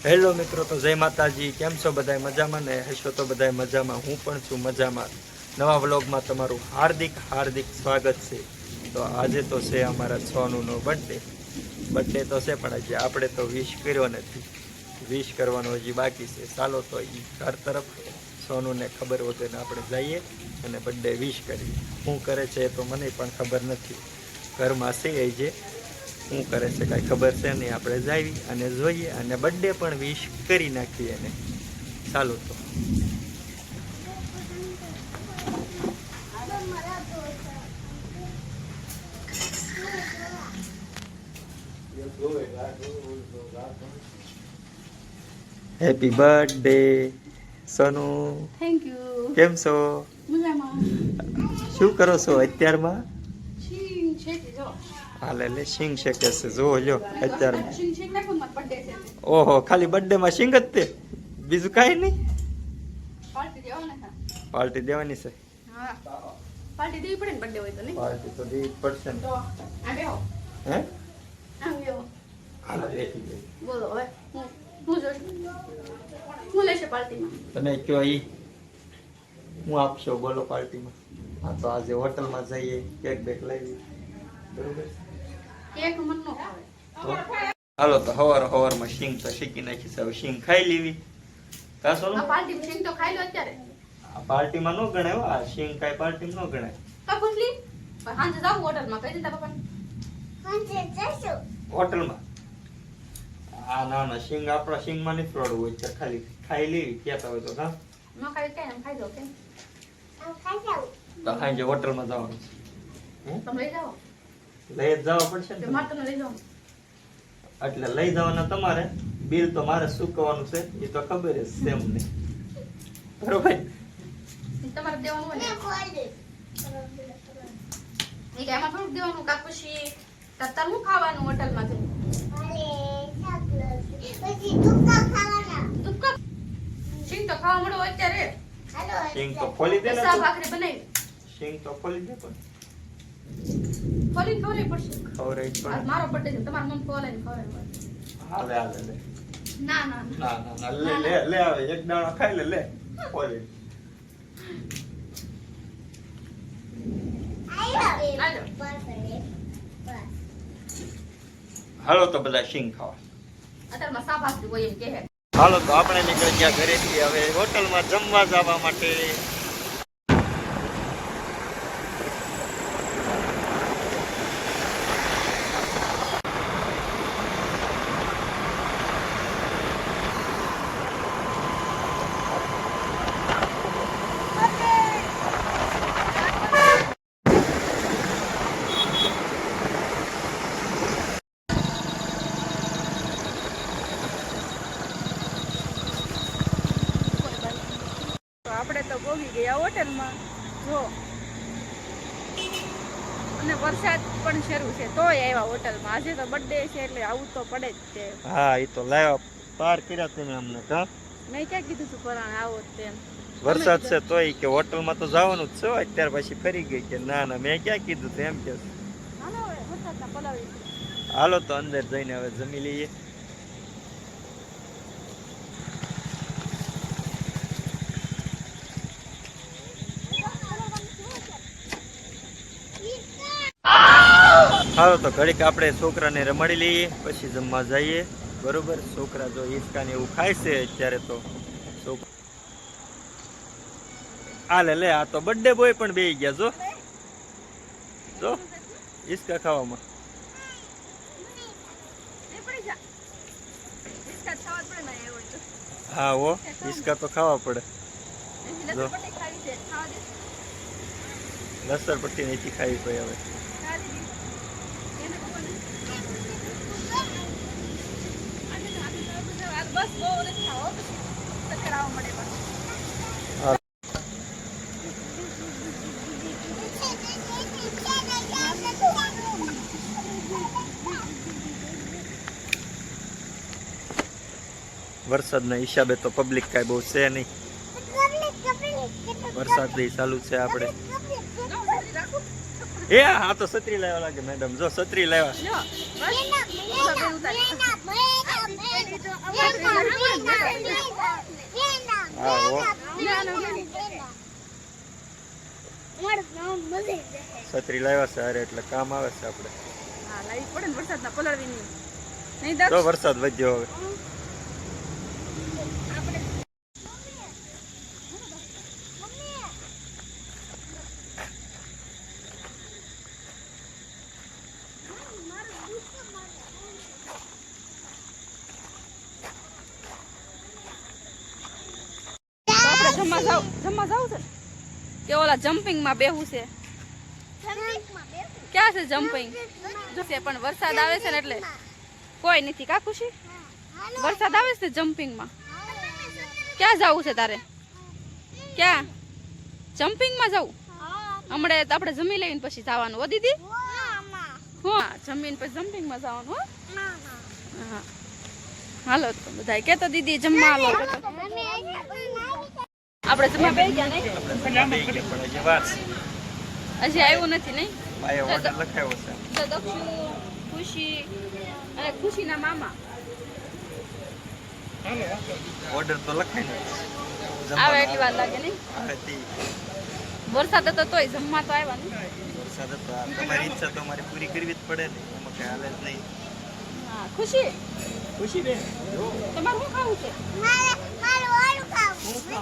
Hello મિત્રો, તો જય માતાજી. કેમ છો બધાય? મજામાં ને હશો તો બધાય મજામાં. હું પણ છું મજામાં. નવા વ્લોગમાં તમારું હાર્દિક હાર્દિક સ્વાગત છે. તો આજે તો છે અમારા સોનુનો બર્થડે તો છે, પણ હજી આપણે તો વિશ કર્યો નથી. વિશ કરવાનું હજી બાકી છે. ચાલો તો એ ઘર તરફ સોનુને ખબર વગરને આપણે જઈએ અને બર્થડે વિશ કરીએ. શું કરે છે તો મને પણ ખબર નથી. ઘરમાં છે એ જે શું કરે છે કાંઈ ખબર છે નહીં. આપણે જાવી અને જોઈએ અને બર્થડે પણ વિશ કરી નાખીએ એને. ચાલો તો happy birthday Sonu. Thank you. કેમ છો? મજામાં. શું કરો છો અત્યારમાં? શીંગ શેકી જો. હાલે લે સિંગ શેકે છે. જો લ્યો અત્યારમાં. શીંગ શેક નાખું માર બર્થડે છે. ઓહો, ખાલી બર્થડે માં સિંગ જ તે? બીજું કાંઈ નહીં? પાર્ટી દેવો ને. પાર્ટી દેવાની છે? હા. પાર્ટી દેવી પડે ને બર્થડે હોય તો નહીં. પાર્ટી તો દેવી જ પડશે ને. તો આ બેહો. હે? આમ બેહો. હાલો લેતી જઈ. બોલો હવે. હું જોઈશ. હું લેશે પાર્ટીમાં? તમે કયો ઈ હું આપશો બોલો પાર્ટીમાં? હા તો આજે હોટલમાં જઈએ, કેક બેક લાવી. બરોબર? કેક મન નો ખાવે. તો હાલો તો હવારમાં શીંગ તો શેકી નાખી છે. હવે શીંગ ખાઈ લેવી. કાસો આ પાર્ટીમાં શીંગ તો ખાઈ લો અત્યારે. આ પાર્ટીમાં નો ગણાય હો. આ શીંગ કાંઈ પાર્ટીમાં નો ગણાય. કા પૂછલી? હાંજે જાવ હોટલમાં કહી દીધા પપ્પાને. હાંજે જઈશું. હોટલમાં ના ના શીંગ આપણા શીંગમાં નથી ફ્રોડ હોય છે. ખાલી ખાઈ લેવી કહેતા હોય તો. હા નો ખાઈ કઈ એમ ખાઈ જાવ કેમ? ખાઈ જાવ. તો સાંજે હોટલમાં જવાનું છે. તમે લઈ જાઓ. લઈ જ જવા પડશે કે ને. મારે તમે લઈ જાઓ. એટલે લઈ જવાના તમારે. બિલ તો મારે ચૂકવવાનું છે એ તો ખબર જ છે અમને. બરોબર? તમારે દેવાનું હોય ને. એ કે એમાં થોડુંક દેવાનું કા પછી તાર હું ખાવાનું હોટલમાંથી? દુક્કા શીંગ તો ખાવા મળો અત્યારે. શીંગ તો ખોલી દે ને. શાક ભાખરી બનાવી. શીંગ તો ખોલી દે પણ. ખોલી ખવડાવી પડશે. ખવડાવી જ આ પડે. મારો બર્થડે છે તમારા મમ્મી ખવડાવીને ખવડાવે. હાલે હાલે લે. ના ના ના. ના લે લે લે આવે એક દાણો ખાઈ લે ખોલી. હાલો તો બધા શીંગ ખાવા. અત્યારમાં શાક ભાખરી હોય એમ કહે. હાલો તો આપણે નીકળી ગયા ઘરેથી હવે હોટલમાં જમવા જવા માટે. આપણે તો પહોંચી ગયા હોટલમાં જો, અને વરસાદ પણ શરૂ છે તોય આવ્યા હોટલમાં. આજે તો બર્થડે છે એટલે આવું તો પડે જ છે. હા એ તો લાવ્યા પાર કર્યા તમે અમને. કા મેં ક્યાં કીધું તું પરાણે આવો જ તેમ. વરસાદ છે તોય કે હોટલમાં તો જવાનું જ છે. અત્યાર પછી ફરી ગઈ કે ના ના મેં ક્યાં કીધું તું એમ કે. હાલો હવે વરસાદના પલાવી. હાલો તો અંદર જઈને હવે જમી લઈએ. હાલો તો ઘડીક આપણે છોકરાને રમાડી લઈએ પછી જમવા જઈએ. બરોબર? છોકરા જો હિસકા ને એવું ખાય છે અત્યારે તો હાલે લે. આ તો બર્થડે બોય પણ બેસી ગયા જો જો હિસકા ખાવામાં. હા હો હિસકા તો ખાવા પડે. જો લસણ પટ્ટી નથી ખાવી પડે હવે. બસ બહુ નથી ખાવો પછી ચક્કર આવવા મળે પાછું. વરસાદના હિસાબે તો પબ્લિક કાંઈ બહુ છે નહીં. વરસાદ ચાલુ છે આપણે. એ આ તો છત્રી લાવવા લાગે મેડમ. જો છત્રી લાવ્યા. હા હો છત્રી લાવ્યા છે અરે એટલે કામ આવે છે આપણે હા લાવી પડે ને વરસાદના પલળવી નહીં તો વરસાદ વધ્યો હવે જમવા જાવ છે કે ઓલા જમ્પિંગ માં બેહું છે ક્યાં છે જમ્પિંગ છે પણ વરસાદ આવે છે ને એટલે કોઈ નથી કા ખુશી વરસાદ આવે છે જમ્પિંગ માં ક્યાં જવું છે તારે ક્યાં જમ્પિંગ માં જવું હમણાં આપણે જમી લઈને પછી જવાનું હો દીદી હા જમીન પછી જમ્પિંગ માં જવાનું હો હા હાલો તો બધા કે તો દીદી જમવા હાલો આપણે જમવા બેસી ગયા નહીં હજી આવ્યું નથી નહીં ઓર્ડર લખાયો છે તો દક્ષુ ખુશી અને ખુશીના મામા ઓર્ડર તો લખાય ને આવે એટલી વાર લાગે નહીં વરસાદ હતો તોય જમવા તો આવ્યા ને વરસાદ હતો તમારી ઈચ્છા તો અમારે પૂરી કરવી જ પડે ને એમાં કઈ હાલે જ નહીં હા ખુશી ખુશી બેન તમારે શું ખાવું છે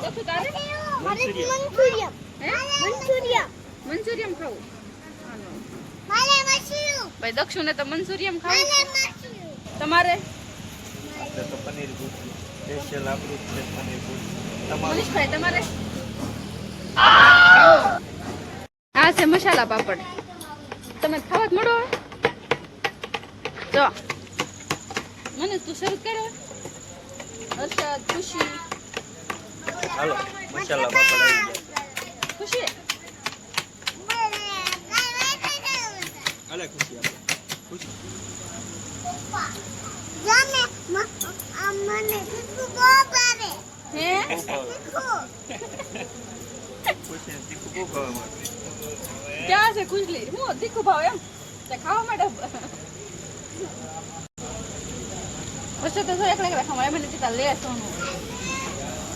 દક્ષુ તારે મંચુરિયમ ખાવું ભાઈ દક્ષુ ને તો મંચુરિયમ ખાવું તમારે તો પનીર ભુજી સ્પેશિયલ આપણું છે પનીર ભુજી તમારું મનીષભાઈ તમારે આ છે મસાલા પાપડ તમે ખાવા જ મળો જો મને તું શરૂ કરો હર્ષદ ખુશી હાલો મસાલા પાપડ આવી ગયા ખુશી હાલે ખુશી આપણે ખુશી હે ખુશી તીખું બહુ ભાવે મારે ક્યાં છે ખુશલી હું તીખું ભાવ એમ તે ખાવા માટે વચ્ચે તો એકલા એકલા ખાવા મને ચિતા લે સોનું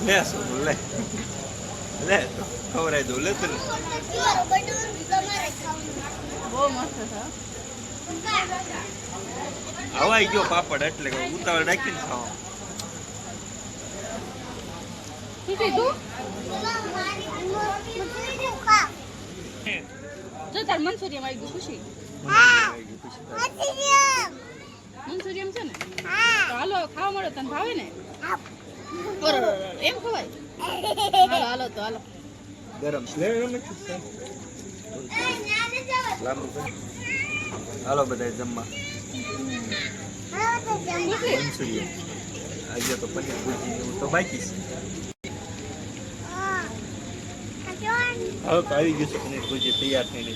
લે સોનું લે લે તો ખવડાવી દઉં લે તું બહુ મસ્ત છે હવાઈ ગયો પાપડ એટલે ઉતાવળ રાખીને ખાવા શું કીધું જો તાર મંચુરિયમ આવી ગયું ખુશી મંચુરિયમ છે ને તો હાલો ખાવા મળો તને ભાવે ને એમ ખવાય હાલો હાલો તો હાલો ગરમ લે લાંબુ હાલો બધા જમવા મંચુરિયન આજે તો પનીર ભુજી એવું તો બાકી છે હવે તો આવી ગયું છે પનીર ભુજી તૈયાર થઈને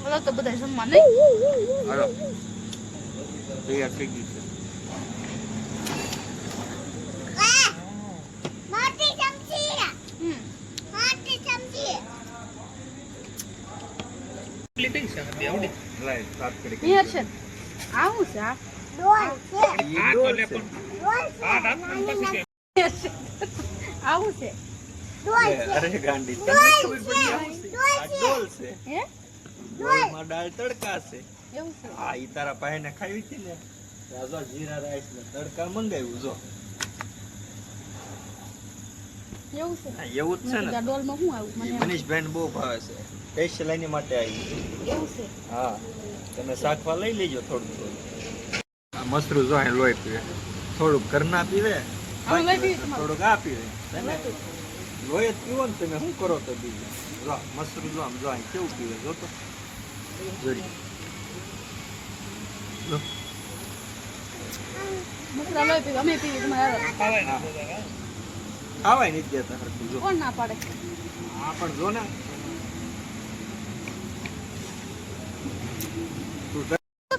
હાલો તો બધા જમવા નહીં હાલો તૈયાર થઈ ગયું છે લાય સાત કરી એ હર્ષદ આવું છે આ આવું છે અરે ગાંડી તમને ખબર પડી આવું છે આ ડોલ છે હે ડોલમાં દાળ તડકા છે એવું છે આ ઈ તારા પાહેને ખાવી હતી ને રાજો જીરા રાઈસ ને તડકા મંગાવ્યું જો એવું છે હા, એવું જ છે ને ડોલમાં શું આવ્યું મને એમ. મનીષભાઈ બહુ ભાવે છે સ્પેશિયલ એની માટે આવી એવું છે હા તમે શાકવા લઈ લેજો થોડું થોડું આ મસરું જો અહીં લોહી પીવે થોડુંક ઘરના પીવે આમાં લોહી પીવે તમારે? થોડુંક આ પીવે તમે લોહી જ પીવો ને તમે શું કરો તો બીજું જો મસરું જો આમ જો અહીં કેવું પીવે જો તો જોઈ જો મસરા લોહી પીવે અમે પીવી તમારે હાલો. ખાવાય નથી દેતા હરખું જો કોણ ના પાડે આ પણ જો ને તું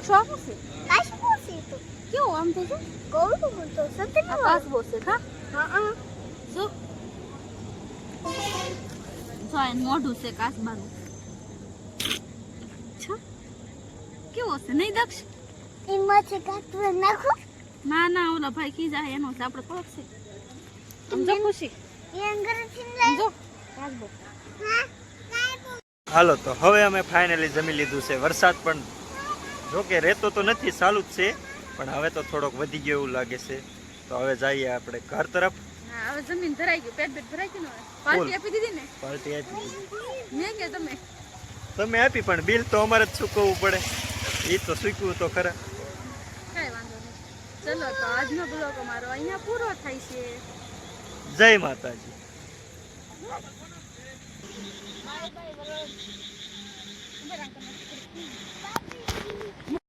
શું છે કેવું આમ તો જો આ કાચબો છે હા જો જો આ મોઢું છે કાચબાનું છો કેવો છે નહીં દક્ષ ના ના ઓલા ભાઈ કી જાય એનો છે આપણે થોડોક છે સમજો ખુશી સમજો રાજબો હાલો તો હવે અમે ફાઇનલી જમી લીધું છે. વરસાદ પણ જો કે રહેતો તો નથી, ચાલુ જ છે, પણ હવે તો થોડોક વધી ગયો એવું લાગે છે. તો હવે જઈએ આપણે ઘર તરફ. હા હવે જમીન ધરાઈ ગયું, પેટ ભરાઈ ગયું ને. પાર્ટી આપી દીધી ને? પાર્ટી આપી મેં કે તમે આપી, પણ બિલ તો અમારે જ ચૂકવવું પડે. એ તો ચૂકવું તો ખરા. કઈ વાંધો નહીં. ચલો તો આજનો બ્લોગ અમારો અહીંયા પૂરો થાય છે. જય માતાજી.